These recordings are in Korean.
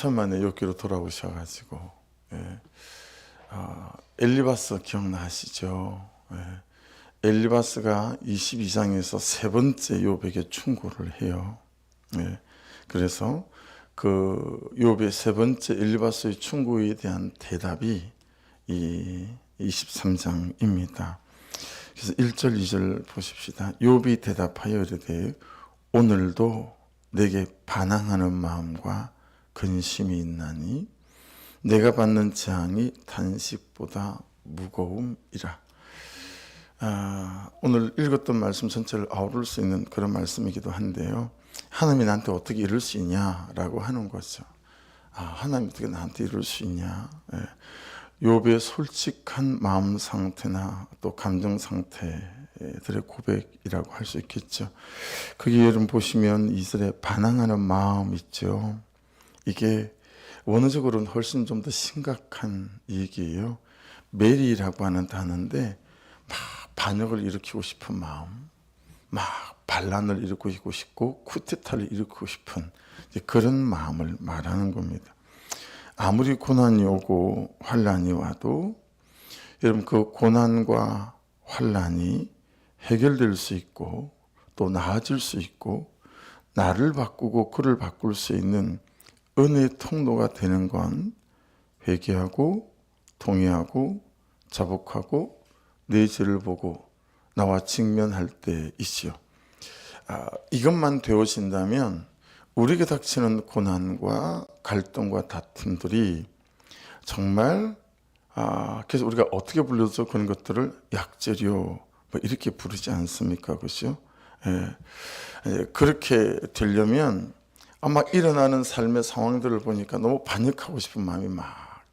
한참 만에 여기로 돌아오셔가지고, 예. 엘리바스 기억나시죠? 예. 엘리바스가 22장에서 세 번째 욥에게 충고를 해요. 예. 그래서 그 욥의 세 번째 엘리바스의 충고에 대한 대답이 이 23장입니다. 그래서 1절 2절 보십시다. 욥이 대답하여 이르되 오늘도 내게 반항하는 마음과 근심이 있나니 내가 받는 재앙이 탄식보다 무거움이라. 오늘 읽었던 말씀 전체를 아우를 수 있는 그런 말씀이기도 한데요. 하나님이 나한테 어떻게 이럴 수 있냐라고 하는 거죠. 하나님이 어떻게 나한테 이럴 수 있냐. 욥의 솔직한 마음 상태나 또 감정 상태들의 고백이라고 할 수 있겠죠. 그게 여러분 보시면 이스라엘 반항하는 마음 있죠. 이게 원어적으로는 훨씬 좀 더 심각한 얘기예요. 메리라고 하는 단어인데 막 반역을 일으키고 싶은 마음, 막 반란을 일으키고 싶고 쿠데타를 일으키고 싶은 그런 마음을 말하는 겁니다. 아무리 고난이 오고 환란이 와도 여러분 그 고난과 환란이 해결될 수 있고 또 나아질 수 있고 나를 바꾸고 그를 바꿀 수 있는 은혜의 통로가 되는 건 회개하고 동의하고 자복하고 내 죄를 보고 나와 직면할 때이지요. 이것만 되어진다면 우리에게 닥치는 고난과 갈등과 다툼들이 정말 그래서 우리가 어떻게 불러서 그런 것들을 약절이요 뭐 이렇게 부르지 않습니까? 그렇죠? 그렇게 되려면 아마 일어나는 삶의 상황들을 보니까 너무 반역하고 싶은 마음이 막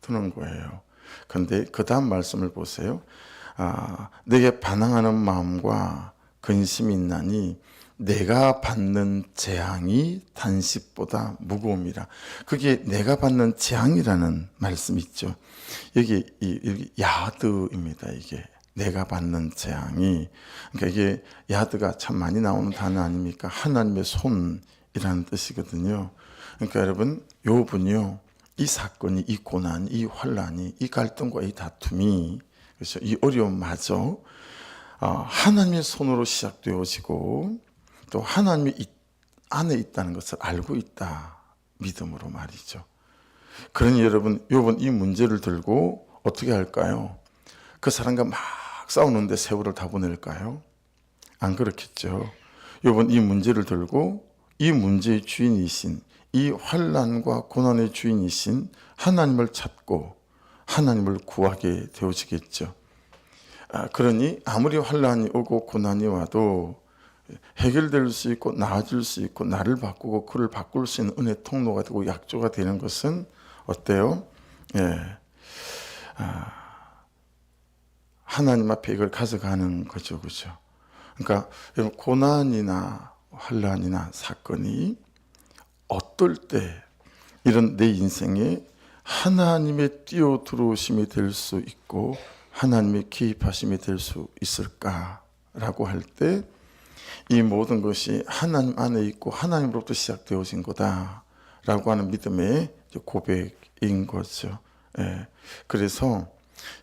드는 거예요. 그런데 그 다음 말씀을 보세요. 내게 반항하는 마음과 근심이 있나니 내가 받는 재앙이 단식보다 무거움이라. 그게 내가 받는 재앙이라는 말씀이 있죠. 여기 야드입니다. 이게 내가 받는 재앙이. 그러니까 이게 야드가 참 많이 나오는 단어 아닙니까? 하나님의 손이라는 뜻이거든요. 그러니까 여러분, 욥은요, 이 사건이, 이 고난, 이 환란이, 이 갈등과 이 다툼이, 그렇죠? 이 어려움마저 하나님의 손으로 시작되어지고 또 하나님이 안에 있다는 것을 알고 있다. 믿음으로 말이죠. 그러니 여러분, 욥은 이 문제를 들고 어떻게 할까요? 그 사람과 막 싸우는데 세월을 다 보낼까요? 안 그렇겠죠. 욥은 이 문제를 들고 이 문제의 주인이신, 이 환난과 고난의 주인이신 하나님을 찾고 하나님을 구하게 되어지겠죠. 그러니 아무리 환난이 오고 고난이 와도 해결될 수 있고 나아질 수 있고 나를 바꾸고 그를 바꿀 수 있는 은혜 통로가 되고 약조가 되는 것은 어때요? 하나님 앞에 이걸 가져가는 거죠. 그렇죠? 그러니까 고난이나 환난이나 사건이 어떨 때 이런 내 인생에 하나님의 뛰어들어오심이 될 수 있고 하나님의 개입하심이 될 수 있을까라고 할 때 이 모든 것이 하나님 안에 있고 하나님으로부터 시작되어진 거다라고 하는 믿음의 고백인 거죠. 그래서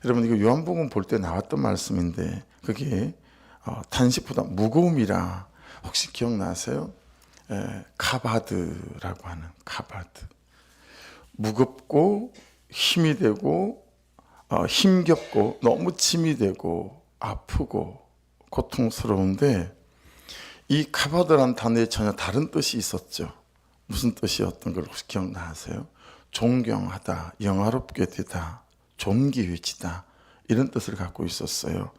여러분 이거 요한복음 볼 때 나왔던 말씀인데 그게 탄식보다 무거움이라 혹시 기억나세요? 카바드라고 하는 카바드. 무겁고 힘이 되고 힘겹고 너무 짐이 되고 아프고 고통스러운데 이 카바드라는 단어에 전혀 다른 뜻이 있었죠. 무슨 뜻이었던 걸 혹시 기억나세요? 존경하다, 영화롭게 되다, 존귀해지다 이런 뜻을 갖고 있었어요.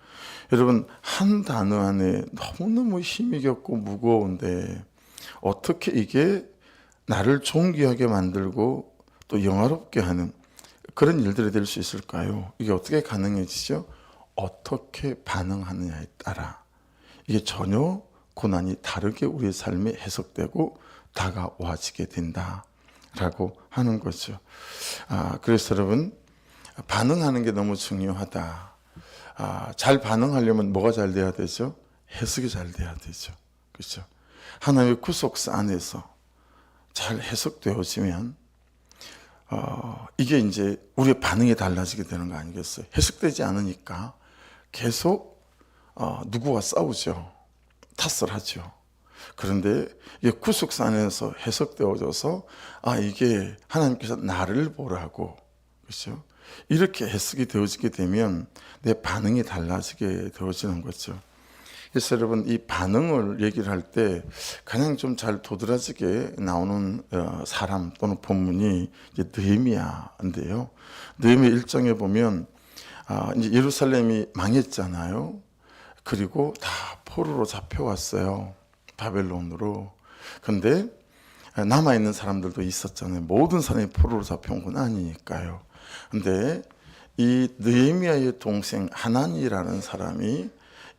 여러분 한 단어 안에 너무너무 힘이 겹고 무거운데 어떻게 이게 나를 존귀하게 만들고 또 영화롭게 하는 그런 일들이 될 수 있을까요? 이게 어떻게 가능해지죠? 어떻게 반응하느냐에 따라 이게 전혀 고난이 다르게 우리의 삶에 해석되고 다가와지게 된다라고 하는 거죠. 그래서 여러분 반응하는 게 너무 중요하다. 잘 반응하려면 뭐가 잘 돼야 되죠? 해석이 잘 돼야 되죠. 그렇죠? 하나님의 구속사 안에서 잘 해석되어지면 이게 이제 우리의 반응이 달라지게 되는 거 아니겠어요? 해석되지 않으니까 계속 누구와 싸우죠. 탓을 하죠. 그런데 이게 구속사 안에서 해석되어져서 이게 하나님께서 나를 보라고, 그렇죠? 이렇게 해석이 되어지게 되면 내 반응이 달라지게 되어지는 거죠. 그래서 여러분, 이 반응을 얘기를 할 때 가장 좀 잘 도드라지게 나오는 사람 또는 본문이 이제 느헤미야인데요. 느헤미야 1장에 보면 이제 예루살렘이 망했잖아요. 그리고 다 포로로 잡혀왔어요. 바벨론으로. 근데 남아있는 사람들도 있었잖아요. 모든 사람이 포로로 잡혀온 건 아니니까요. 근데 이 느헤미야의 동생 하나니라는 사람이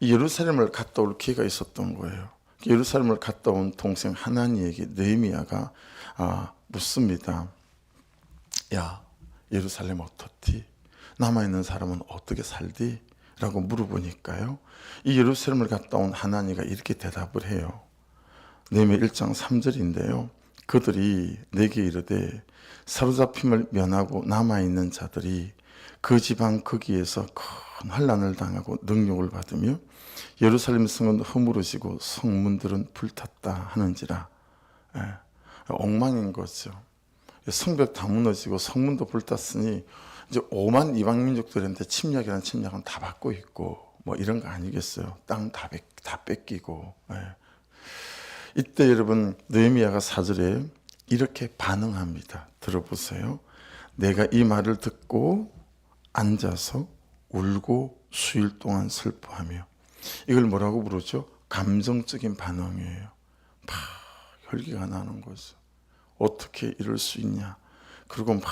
예루살렘을 갔다 올 기회가 있었던 거예요. 예루살렘을 갔다 온 동생 하나니에게 느헤미야가 묻습니다. 야, 예루살렘 어떻디? 남아있는 사람은 어떻게 살디? 라고 물어보니까요, 이 예루살렘을 갔다 온 하나니가 이렇게 대답을 해요. 느헤미야 1장 3절인데요. 그들이 내게 이르되 사로잡힘을 면하고 남아있는 자들이 그 지방 거기에서 큰 환난을 당하고 능욕을 받으며 예루살렘 성은 허물어지고 성문들은 불탔다 하는지라. 엉망인 거죠. 성벽 다 무너지고 성문도 불탔으니 이제 5만 이방 민족들한테 침략이라는 침략은 다 받고 있고 뭐 이런 거 아니겠어요. 땅 다 뺏기고. 이때 여러분, 느헤미야가 4절에 이렇게 반응합니다. 들어보세요. 내가 이 말을 듣고 앉아서 울고 수일 동안 슬퍼하며. 이걸 뭐라고 부르죠? 감정적인 반응이에요. 막 혈기가 나는 거죠. 어떻게 이럴 수 있냐. 그리고 막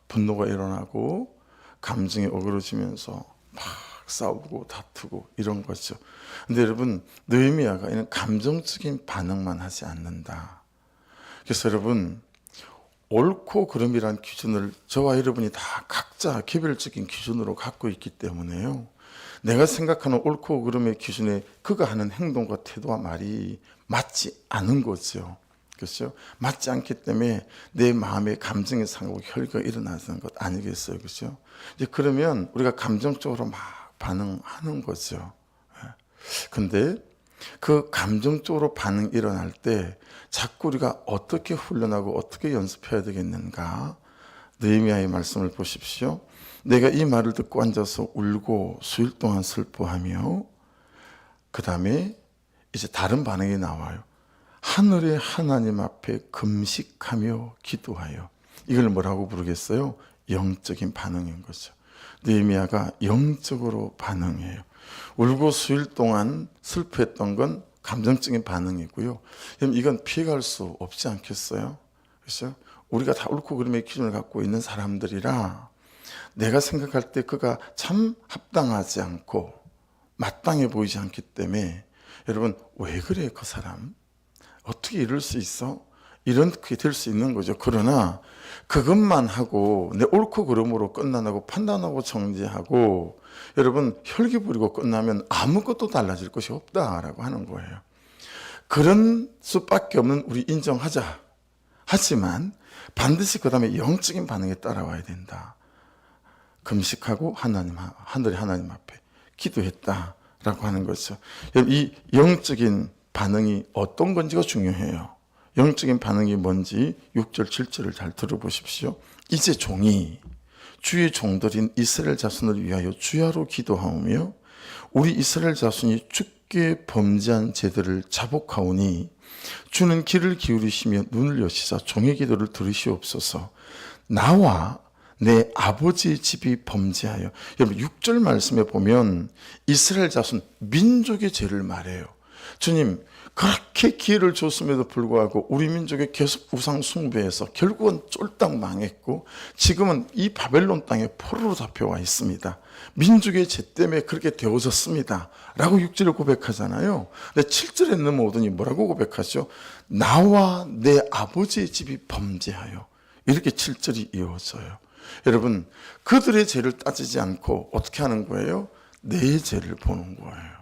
분노가 일어나고 감정이 어그러지면서 막 싸우고 다투고 이런 거죠. 근데 여러분, 느헤미야가 이런 감정적인 반응만 하지 않는다. 그래서 여러분, 옳고 그름이란 기준을 저와 여러분이 다 각자 개별적인 기준으로 갖고 있기 때문에요. 내가 생각하는 옳고 그름의 기준에 그가 하는 행동과 태도와 말이 맞지 않은 거죠. 그렇죠? 맞지 않기 때문에 내 마음의 감정의 상하고 혈기가 일어나는 것 아니겠어요? 그렇죠? 이제 그러면 우리가 감정적으로 막 반응하는 거죠. 근데 그 감정적으로 반응이 일어날 때 자꾸 우리가 어떻게 훈련하고 어떻게 연습해야 되겠는가? 느헤미야의 말씀을 보십시오. 내가 이 말을 듣고 앉아서 울고 수일 동안 슬퍼하며, 그 다음에 이제 다른 반응이 나와요. 하늘의 하나님 앞에 금식하며 기도하여. 이걸 뭐라고 부르겠어요? 영적인 반응인 거죠. 느헤미야가 영적으로 반응해요. 울고 수일 동안 슬퍼했던 건 감정적인 반응이고요. 이건 피해갈 수 없지 않겠어요? 그렇죠? 우리가 다 옳고 그름의 기준을 갖고 있는 사람들이라 내가 생각할 때 그가 참 합당하지 않고 마땅해 보이지 않기 때문에, 여러분, 왜 그래 그 사람? 어떻게 이럴 수 있어? 이렇게 될 수 있는 거죠. 그러나 그것만 하고 내 옳고 그름으로 끝나고 판단하고 정죄하고 여러분 혈기 부리고 끝나면 아무것도 달라질 것이 없다라고 하는 거예요. 그런 수밖에 없는 우리 인정하자. 하지만 반드시 그 다음에 영적인 반응에 따라와야 된다. 금식하고 하늘의 하나님 앞에 기도했다라고 하는 거죠. 이 영적인 반응이 어떤 건지가 중요해요. 영적인 반응이 뭔지 6절 7절을 잘 들어보십시오. 이제 종이 주의 종들인 이스라엘 자손을 위하여 주야로 기도하오며 우리 이스라엘 자손이 주께 범죄한 죄들을 자복하오니 주는 귀를 기울이시며 눈을 여시사 종의 기도를 들으시옵소서. 나와 내 아버지의 집이 범죄하여. 여러분 6절 말씀에 보면 이스라엘 자손 민족의 죄를 말해요. 주님, 그렇게 기회를 줬음에도 불구하고 우리 민족이 계속 우상 숭배해서 결국은 쫄딱 망했고 지금은 이 바벨론 땅에 포로로 잡혀와 있습니다. 민족의 죄 때문에 그렇게 되어졌습니다 라고 6절을 고백하잖아요. 근데 7절에 넘어오더니 뭐라고 고백하죠? 나와 내 아버지의 집이 범죄하여. 이렇게 7절이 이어져요. 여러분, 그들의 죄를 따지지 않고 어떻게 하는 거예요? 내 죄를 보는 거예요.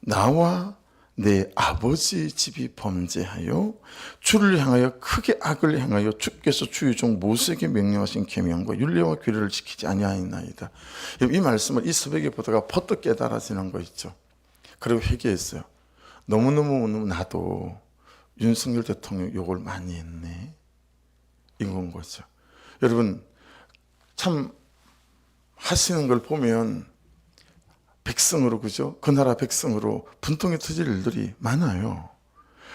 나와 내 아버지 집이 범죄하여 주를 향하여 크게 악을 행하여 주께서 주의 종 모세에게 명령하신 계명과 율례와 규례를 지키지 아니하였나이다. 이 말씀을 이 새벽에 보다가 퍼뜩 깨달아지는 거 있죠. 그리고 회개했어요. 너무너무 나도 윤석열 대통령 욕을 많이 했네, 이건 거죠. 여러분 참 하시는 걸 보면 백성으로, 그죠? 그 나라 백성으로 분통이 터질 일들이 많아요.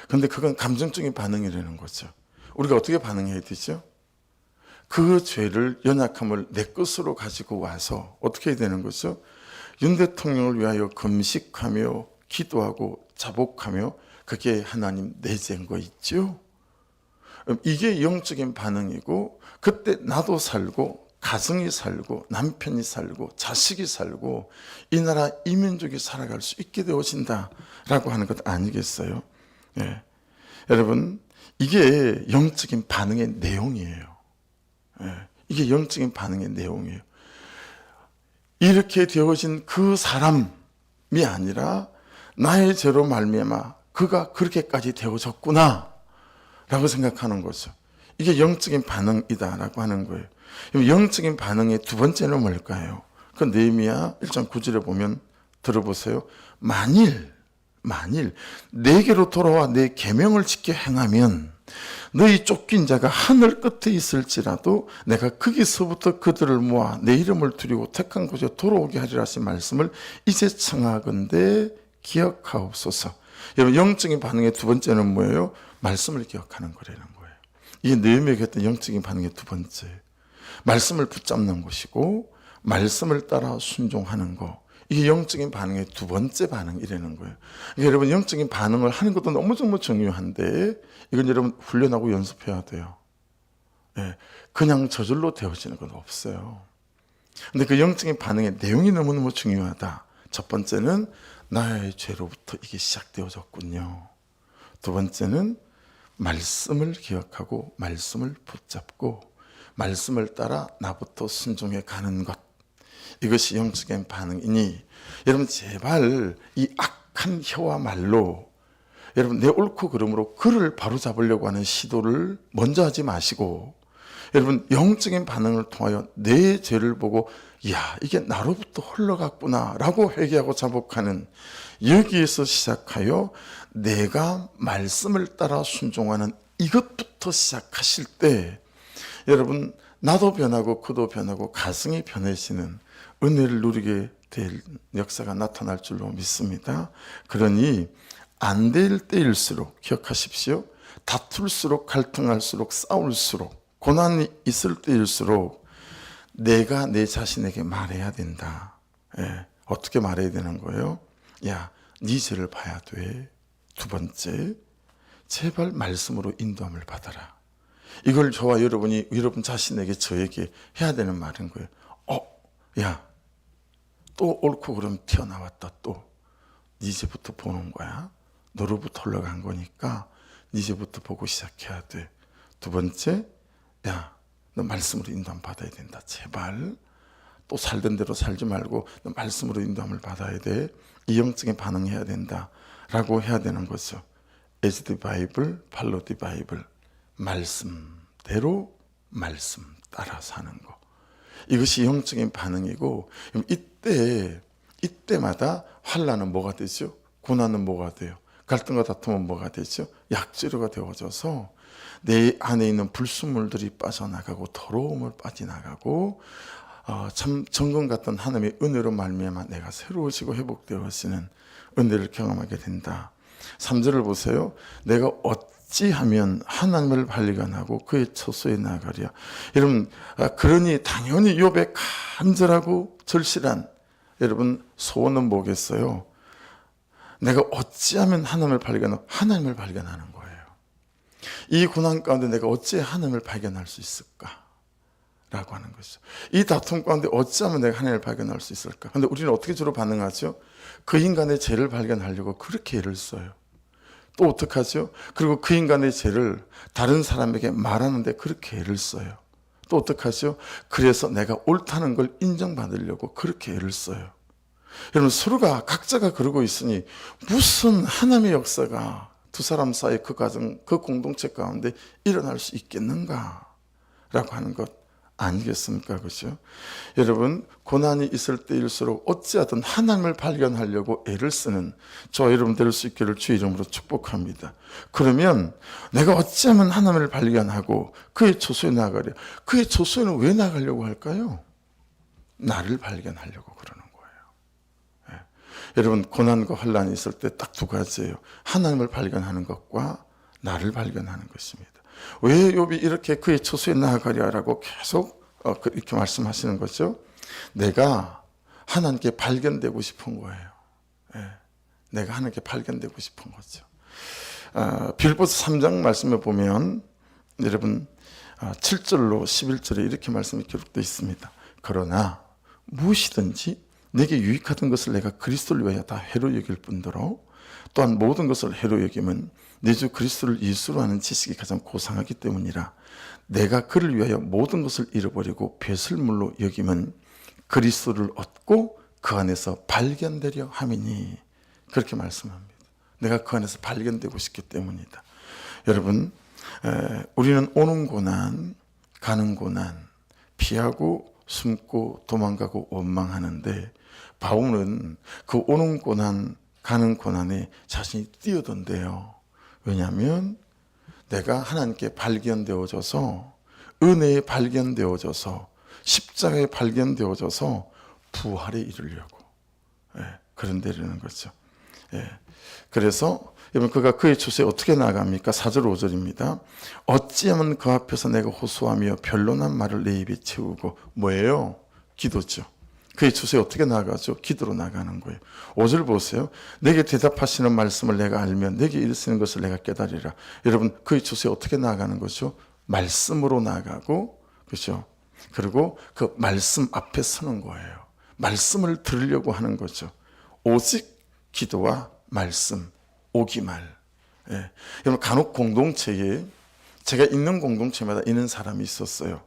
근데 그건 감정적인 반응이라는 거죠. 우리가 어떻게 반응해야 되죠? 그 죄를, 연약함을 내 것으로 가지고 와서 어떻게 해야 되는 거죠? 윤 대통령을 위하여 금식하며 기도하고 자복하며, 그게 하나님 내재인 거 있죠? 이게 영적인 반응이고, 그때 나도 살고 가정이 살고 남편이 살고 자식이 살고 이 나라 이민족이 살아갈 수 있게 되어진다라고 하는 것 아니겠어요? 예. 여러분, 이게 영적인 반응의 내용이에요. 예. 이게 영적인 반응의 내용이에요. 이렇게 되어진 그 사람이 아니라 나의 죄로 말미암아 그가 그렇게까지 되어졌구나 라고 생각하는 거죠. 이게 영적인 반응이다라고 하는 거예요. 영적인 반응의 두 번째는 뭘까요? 그 느헤미야 1장 9절에 보면 들어보세요. 만일 내게로 돌아와 내 계명을 지켜 행하면 너희 쫓긴 자가 하늘 끝에 있을지라도 내가 거기서부터 그들을 모아 내 이름을 두리고 택한 곳에 돌아오게 하리라 하신 말씀을 이제 청하건대 기억하옵소서. 여러분, 영적인 반응의 두 번째는 뭐예요? 말씀을 기억하는 거라는 거예요. 이게 느헤미야가 했던 영적인 반응의 두 번째. 말씀을 붙잡는 것이고 말씀을 따라 순종하는 것, 이게 영적인 반응의 두 번째 반응이라는 거예요. 그러니까 여러분, 영적인 반응을 하는 것도 너무 중요한데 이건 여러분 훈련하고 연습해야 돼요. 예, 그냥 저절로 되어지는 건 없어요. 근데 그 영적인 반응의 내용이 너무너무 중요하다. 첫 번째는 나의 죄로부터 이게 시작되어졌군요. 두 번째는 말씀을 기억하고 말씀을 붙잡고 말씀을 따라 나부터 순종해 가는 것, 이것이 영적인 반응이니 여러분 제발 이 악한 혀와 말로 여러분 내 옳고 그름으로 그를 바로잡으려고 하는 시도를 먼저 하지 마시고, 여러분 영적인 반응을 통하여 내 죄를 보고 야, 이게 나로부터 흘러갔구나 라고 회개하고 자복하는, 여기에서 시작하여 내가 말씀을 따라 순종하는 이것부터 시작하실 때 여러분 나도 변하고 그도 변하고 가정이 변해지는 은혜를 누리게 될 역사가 나타날 줄로 믿습니다. 그러니 안 될 때일수록 기억하십시오. 다툴수록, 갈등할수록, 싸울수록, 고난이 있을 때일수록 내가 내 자신에게 말해야 된다. 예, 어떻게 말해야 되는 거예요? 야, 네 죄를 봐야 돼. 두 번째, 제발 말씀으로 인도함을 받아라. 이걸 저와 여러분이 여러분 자신에게, 저에게 해야 되는 말인 거예요. 야, 또 옳고 그름 튀어나왔다. 또 네 죄부터 보는 거야. 너로부터 흘러간 거니까 네 죄부터 보고 시작해야 돼. 두 번째, 야, 너 말씀으로 인도함 받아야 된다. 제발 또 살던 대로 살지 말고 너 말씀으로 인도함을 받아야 돼. 이 영적인 반응해야 된다 라고 해야 되는 거죠. As the Bible, follow the Bible. 말씀대로 말씀 따라 사는 거, 이것이 영적인 반응이고, 이때마다 환난은 뭐가 되죠? 고난은 뭐가 돼요? 갈등과 다툼은 뭐가 되죠? 약재료가 되어져서 내 안에 있는 불순물들이 빠져나가고 더러움을 빠져나가고 참 정금 같던 하나님의 은혜로 말미암아 내가 새로워지고 회복되어지는 은혜를 경험하게 된다. 3절을 보세요. 내가 어찌하면 하나님을 발견하고 그의 처소에 나가랴. 여러분, 그러니 당연히 욥의 간절하고 절실한 여러분 소원은 뭐겠어요? 내가 어찌하면 하나님을 발견하는 거예요. 이 고난 가운데 내가 어찌 하나님을 발견할 수 있을까? 라고 하는 것이죠. 이 다툼 가운데 어찌하면 내가 하나님을 발견할 수 있을까? 근데 우리는 어떻게 주로 반응하죠? 그 인간의 죄를 발견하려고 그렇게 애를 써요. 또 어떡하죠? 그리고 그 인간의 죄를 다른 사람에게 말하는데 그렇게 애를 써요. 또 어떡하죠? 그래서 내가 옳다는 걸 인정받으려고 그렇게 애를 써요. 여러분 서로가 각자가 그러고 있으니 무슨 하나님의 역사가 두 사람 사이 그 가정, 그 공동체 가운데 일어날 수 있겠는가? 라고 하는 것 아니겠습니까? 그렇죠? 여러분 고난이 있을 때일수록 어찌하든 하나님을 발견하려고 애를 쓰는 저와 여러분 될 수 있기를 주의 이름으로 축복합니다. 그러면 내가 어찌하면 하나님을 발견하고 그의 초소에 나가려. 그의 초소에는 왜 나가려고 할까요? 나를 발견하려고 그러는 거예요. 예. 여러분 고난과 환난이 있을 때 딱 두 가지예요. 하나님을 발견하는 것과 나를 발견하는 것입니다. 왜 욥이 이렇게 그의 초소에 나아가려라고 계속 이렇게 말씀하시는 거죠? 내가 하나님께 발견되고 싶은 거예요. 예. 내가 하나님께 발견되고 싶은 거죠. 빌보서 3장 말씀에 보면 여러분 7절로 11절에 이렇게 말씀이 기록되어 있습니다. 그러나 무엇이든지 내게 유익하던 것을 내가 그리스도를 위하여 다 해로 여길 뿐더러 또한 모든 것을 해로 여김은 내 주 그리스도를 예수로 아는 지식이 가장 고상하기 때문이라. 내가 그를 위하여 모든 것을 잃어버리고 배설물로 여김은 그리스도를 얻고 그 안에서 발견되려 함이니. 그렇게 말씀합니다. 내가 그 안에서 발견되고 싶기 때문이다. 여러분 우리는 오는 고난 가는 고난 피하고 숨고 도망가고 원망하는데 바울은 그 오는 고난 가는 고난에 자신이 뛰어든대요. 왜냐하면 내가 하나님께 발견되어져서 은혜에 발견되어져서 십자가에 발견되어져서 부활에 이르려고 그런 데라는 거죠. 그래서 여러분 그가 그의 초소에 어떻게 나아갑니까? 4절 5절입니다. 어찌하면 그 앞에서 내가 호소하며 변론한 말을 내 입에 채우고 뭐예요? 기도죠. 그의 초소에 어떻게 나아가죠? 기도로 나가는 거예요. 5절 보세요. 내게 대답하시는 말씀을 내가 알면 내게 일쓰는 것을 내가 깨달으리라. 여러분 그의 초소에 어떻게 나아가는 거죠? 말씀으로 나아가고 그렇죠? 그리고 그 말씀 앞에 서는 거예요. 말씀을 들으려고 하는 거죠. 오직 기도와 말씀, 오기말. 여러분 간혹 공동체에 제가 있는 공동체마다 있는 사람이 있었어요.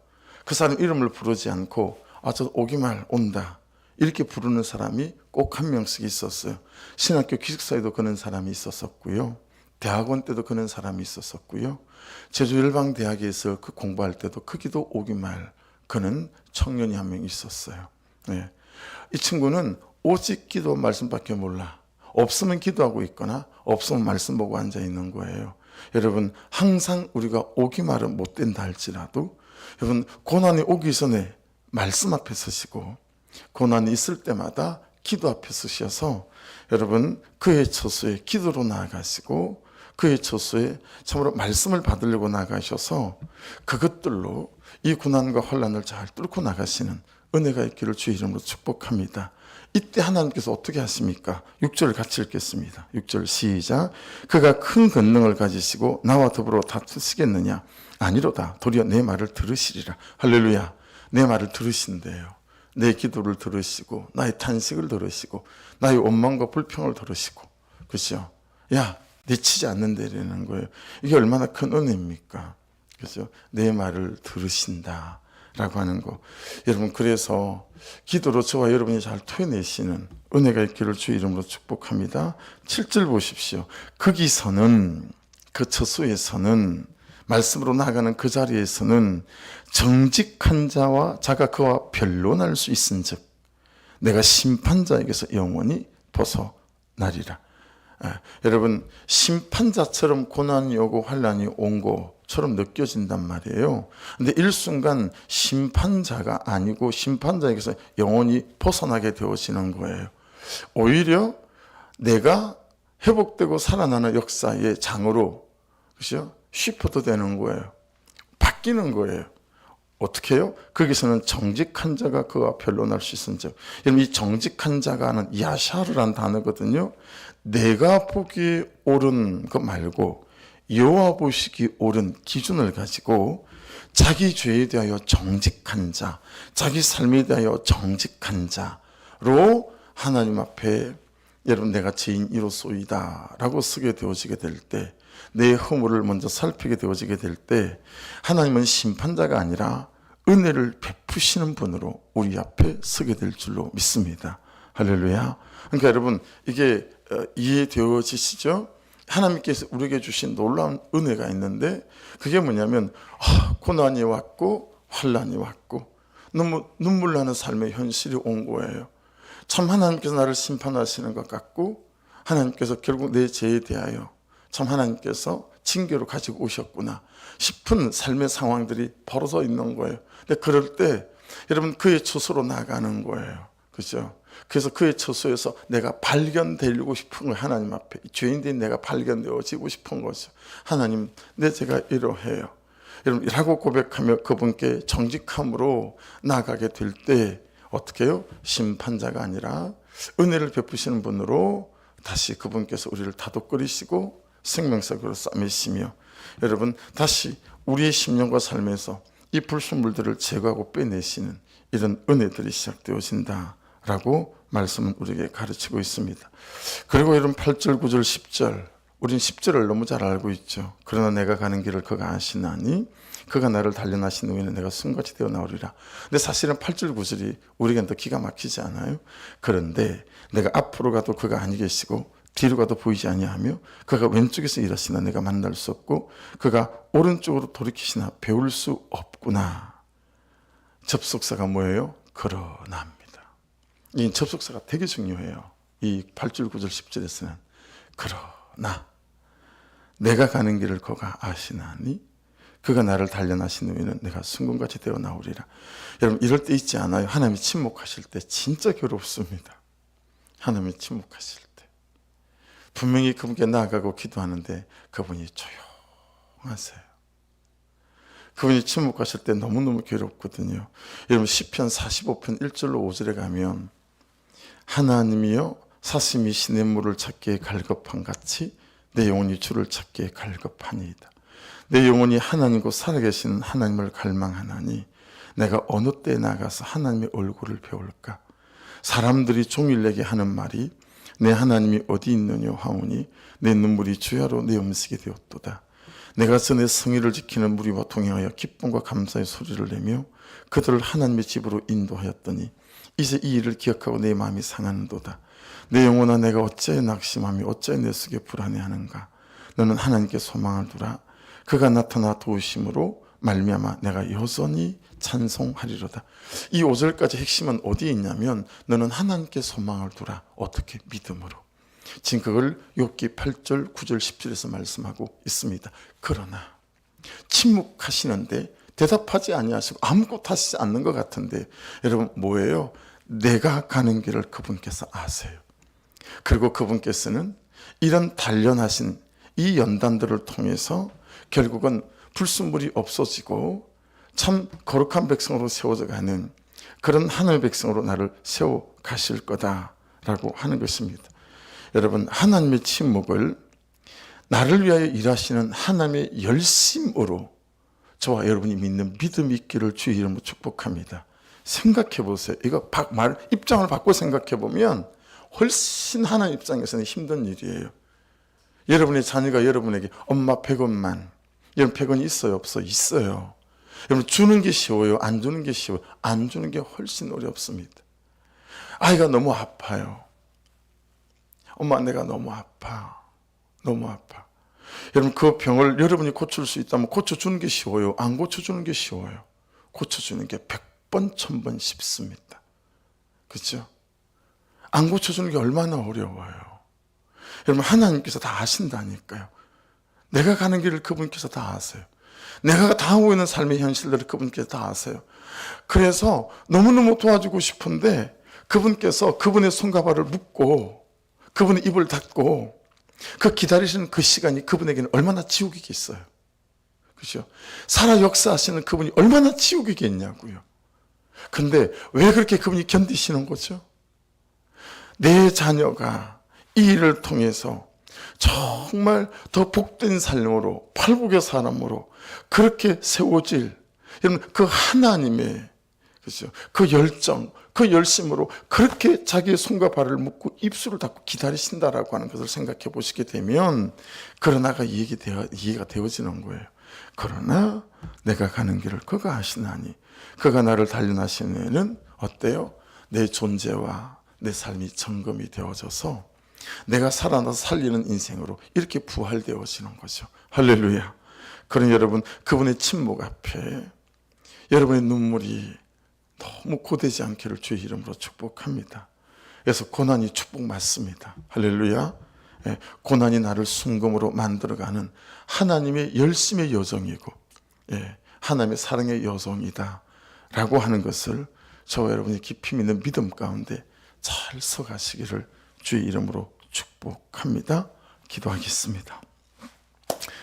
그 사람 이름을 부르지 않고 저 오기말 온다 이렇게 부르는 사람이 꼭 한 명씩 있었어요. 신학교 기숙사에도 그런 사람이 있었었고요. 대학원 때도 그런 사람이 있었었고요. 제주열방대학에서 그 공부할 때도 크기도 오기말 그는 청년이 한 명 있었어요. 이 친구는 오직 기도 말씀밖에 몰라. 없으면 기도하고 있거나 없으면 말씀 보고 앉아 있는 거예요. 여러분 항상 우리가 오기말은 못 된다 할지라도 여러분 고난이 오기 전에 말씀 앞에 서시고 고난이 있을 때마다 기도 앞에 서셔서 여러분 그의 처소에 기도로 나아가시고 그의 처소에 참으로 말씀을 받으려고 나가셔서 그것들로 이 고난과 환난을 잘 뚫고 나가시는 은혜가 있기를 주의 이름으로 축복합니다. 이때 하나님께서 어떻게 하십니까? 6절 같이 읽겠습니다. 6절 시작. 그가 큰 권능을 가지시고 나와 더불어 다투시겠느냐? 아니로다. 도리어 내 말을 들으시리라. 할렐루야. 내 말을 들으신대요. 내 기도를 들으시고 나의 탄식을 들으시고 나의 원망과 불평을 들으시고 그렇죠? 야 내치지 않는다라는 거예요. 이게 얼마나 큰 은혜입니까? 그렇죠? 내 말을 들으신다 라고 하는 거. 여러분 그래서 기도로 저와 여러분이 잘 토해내시는 은혜가 있기를 주의 이름으로 축복합니다. 7절 보십시오. 거기서는 그 처소에서는 말씀으로 나아가는 그 자리에서는 정직한 자와 자가 그와 변론할 수 있은즉 내가 심판자에게서 영원히 벗어나리라. 여러분 심판자처럼 고난이 오고 환난이 온 것처럼 느껴진단 말이에요. 근데 일순간 심판자가 아니고 심판자에게서 영원히 벗어나게 되어지는 거예요. 오히려 내가 회복되고 살아나는 역사의 장으로 그렇죠? 쉬퍼도 되는 거예요. 바뀌는 거예요. 어떻게 해요? 거기서는 정직한 자가 그와 변론할 수 있은즉. 여러분 이 정직한 자가 하는 야샤르란 단어거든요. 내가 보기 옳은 것 말고 여호와 보시기 옳은 기준을 가지고 자기 죄에 대하여 정직한 자, 자기 삶에 대하여 정직한 자로 하나님 앞에 여러분 내가 죄인이로소이다 라고 쓰게 되어지게 될 때 내 허물을 먼저 살피게 되어지게 될 때 하나님은 심판자가 아니라 은혜를 베푸시는 분으로 우리 앞에 서게 될 줄로 믿습니다. 할렐루야. 그러니까 여러분 이게 이해되어지시죠? 하나님께서 우리에게 주신 놀라운 은혜가 있는데 그게 뭐냐면 고난이 왔고 환난이 왔고 너무 눈물 나는 삶의 현실이 온 거예요. 참 하나님께서 나를 심판하시는 것 같고 하나님께서 결국 내 죄에 대하여 참 하나님께서 징계로 가지고 오셨구나 싶은 삶의 상황들이 벌어져 있는 거예요. 근데 그럴 때 여러분 그의 처소로 나가는 거예요. 그죠? 그래서 그의 처소에서 내가 발견되고 싶은 거예요. 하나님 앞에 죄인들이 내가 발견되어지고 싶은 거죠. 하나님 내 죄가 이러해요. 여러분 라고 고백하며 그분께 정직함으로 나아가게 될 때 어떻게 해요? 심판자가 아니라 은혜를 베푸시는 분으로 다시 그분께서 우리를 다독거리시고 생명석으로 싸매시며 여러분 다시 우리의 심령과 삶에서 이 불순물들을 제거하고 빼내시는 이런 은혜들이 시작되어진다라고 말씀은 우리에게 가르치고 있습니다. 그리고 여러분 8절, 9절, 10절 우린 10절을 너무 잘 알고 있죠. 그러나 내가 가는 길을 그가 아시나니 그가 나를 단련하신 후에는 내가 숨같이 되어 나오리라. 근데 사실은 8절, 9절이 우리에겐 더 기가 막히지 않아요? 그런데 내가 앞으로 가도 그가 아니 계시고 뒤로 가도 보이지 아니하며 그가 왼쪽에서 일하시나 내가 만날 수 없고 그가 오른쪽으로 돌이키시나 배울 수 없구나. 접속사가 뭐예요? 그러나입니다. 이 접속사가 되게 중요해요. 이 8절, 9절, 10절에서는 그러나 내가 가는 길을 그가 아시나니 그가 나를 단련하신 후에는 내가 순금같이 되어 나오리라. 여러분 이럴 때 있지 않아요? 하나님이 침묵하실 때 진짜 괴롭습니다. 하나님이 침묵하실 때 분명히 그분께 나아가고 기도하는데 그분이 조용하세요. 그분이 침묵하실 때 너무너무 괴롭거든요. 여러분 시편 45편 1절로 5절에 가면 하나님이여 사슴이 시냇물을 찾기에 갈급한 같이 내 영혼이 주를 찾기에 갈급하니이다. 내 영혼이 하나님과 살아계시는 하나님을 갈망하나니 내가 어느 때에 나가서 하나님의 얼굴을 배울까. 사람들이 종일 내게 하는 말이 내 하나님이 어디 있느냐 하오니 내 눈물이 주야로 내 음식이 되었도다. 내가 전에 성의를 지키는 무리와 동행하여 기쁨과 감사의 소리를 내며 그들을 하나님의 집으로 인도하였더니 이제 이 일을 기억하고 내 마음이 상하는도다. 내 영혼아 내가 어찌하여 낙심하며 어찌하여 내 속에 불안해하는가. 너는 하나님께 소망을 두라. 그가 나타나 도우심으로 말미암아 내가 여전히 찬송하리로다. 이 5절까지 핵심은 어디에 있냐면 너는 하나님께 소망을 두라. 어떻게? 믿음으로. 지금 그걸 욥기 8절, 9절, 10절에서 말씀하고 있습니다. 그러나 침묵하시는데 대답하지 아니하시고 아무것도 하시지 않는 것 같은데 여러분 뭐예요? 내가 가는 길을 그분께서 아세요. 그리고 그분께서는 이런 단련하신 이 연단들을 통해서 결국은 불순물이 없어지고 참 거룩한 백성으로 세워져 가는 그런 하늘의 백성으로 나를 세워 가실 거다라고 하는 것입니다. 여러분 하나님의 침묵을 나를 위하여 일하시는 하나님의 열심으로 저와 여러분이 믿는 믿음이 있기를 주의 이름으로 축복합니다. 생각해 보세요. 이거 입장을 바꿔 생각해 보면 훨씬 하나님 입장에서는 힘든 일이에요. 여러분의 자녀가 여러분에게 엄마 100원만 여러분 100원이 있어요? 없어요? 있어요. 여러분 주는 게 쉬워요? 안 주는 게 쉬워요? 안 주는 게 훨씬 어렵습니다. 아이가 너무 아파요. 엄마 내가 너무 아파. 너무 아파. 여러분 그 병을 여러분이 고칠 수 있다면 고쳐주는 게 쉬워요? 안 고쳐주는 게 쉬워요? 고쳐주는 게 100번 1000번 쉽습니다. 그렇죠? 안 고쳐주는 게 얼마나 어려워요. 여러분 하나님께서 다 아신다니까요. 내가 가는 길을 그분께서 다 아세요. 내가 당하고 있는 삶의 현실들을 그분께서 다 아세요. 그래서 너무너무 도와주고 싶은데 그분께서 그분의 손과 발을 묶고 그분의 입을 닫고 그 기다리시는 그 시간이 그분에게는 얼마나 지옥이겠어요. 그렇죠? 살아 역사하시는 그분이 얼마나 지옥이겠냐고요. 근데 왜 그렇게 그분이 견디시는 거죠? 내 자녀가 이 일을 통해서 정말 더 복된 삶으로 팔복의 사람으로 그렇게 세워질 여러분 그 하나님의 그렇죠? 그 열정, 그 열심으로 그렇게 자기의 손과 발을 묶고 입술을 닫고 기다리신다라고 하는 것을 생각해 보시게 되면 그러나가 이해가 되어지는 거예요. 그러나 내가 가는 길을 그가 아시나니 그가 나를 단련하시는 어때요? 내 존재와 내 삶이 점검이 되어져서 내가 살아나서 살리는 인생으로 이렇게 부활되어지는 거죠. 할렐루야. 그런 여러분, 그분의 침묵 앞에 여러분의 눈물이 너무 고되지 않기를 주의 이름으로 축복합니다. 그래서 고난이 축복 맞습니다. 할렐루야. 고난이 나를 순금으로 만들어가는 하나님의 열심의 여정이고, 하나님의 사랑의 여정이다 라고 하는 것을 저와 여러분이 깊이 믿는 믿음 가운데 잘 서가시기를 주의 이름으로 축복합니다. 기도하겠습니다.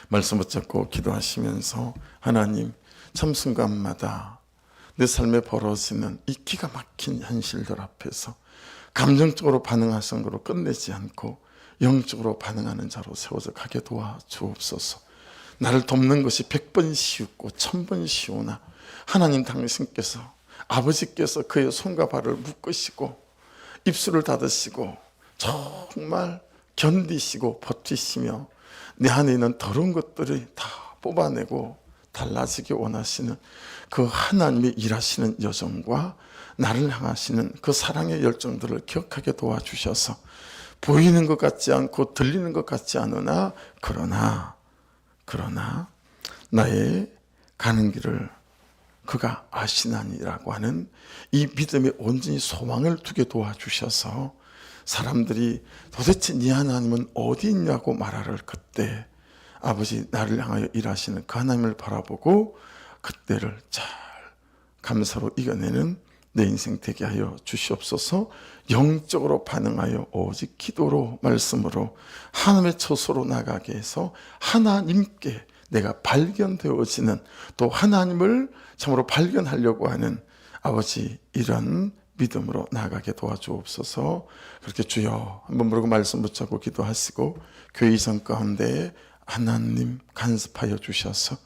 말씀 붙잡고 기도하시면서 하나님, 참 순간마다 내 삶에 벌어지는 이 기가 막힌 현실들 앞에서 감정적으로 반응하는 것으로 끝내지 않고 영적으로 반응하는 자로 세워져 가게 도와주옵소서. 나를 돕는 것이 100번 쉬웠고 1000번 쉬우나 하나님 당신께서, 아버지께서 그의 손과 발을 묶으시고 입술을 닫으시고 정말 견디시고 버티시며 내 안에 있는 더러운 것들이 다 뽑아내고 달라지기 원하시는 그 하나님의 일하시는 여정과 나를 향하시는 그 사랑의 열정들을 기억하게 도와주셔서 보이는 것 같지 않고 들리는 것 같지 않으나 그러나 나의 가는 길을 그가 아시나니라고 하는 이 믿음에 온전히 소망을 두게 도와주셔서 사람들이 도대체 네 하나님은 어디 있냐고 말하를 그때 아버지 나를 향하여 일하시는 그 하나님을 바라보고 그때를 잘 감사로 이겨내는 내 인생 되게 하여 주시옵소서. 영적으로 반응하여 오직 기도로 말씀으로 하나님의 처소로 나가게 해서 하나님께 내가 발견되어지는, 또 하나님을 참으로 발견하려고 하는 아버지 이런 믿음으로 나가게 도와주옵소서. 그렇게 주여 한번 부르고 말씀 붙잡고 기도하시고 교회 이전 가운데 하나님 간섭하여 주셔서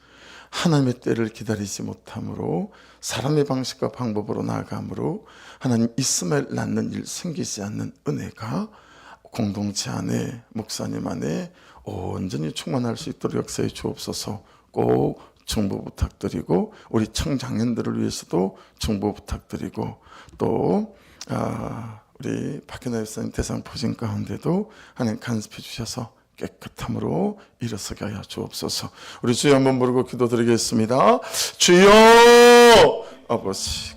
하나님의 때를 기다리지 못함으로 사람의 방식과 방법으로 나아감으로 하나님 있음을 낳는 일 생기지 않는 은혜가 공동체 안에, 목사님 안에 온전히 충만할 수 있도록 역사해 주옵소서. 꼭 정보 부탁드리고 우리 청장년들을 위해서도 정보 부탁드리고 또 우리 박현아 목사님 대상 포진 가운데도 하나님 간섭해 주셔서 깨끗함으로 일어서게 하여 주옵소서. 우리 주여 한번 부르고 기도드리겠습니다. 주여 아버지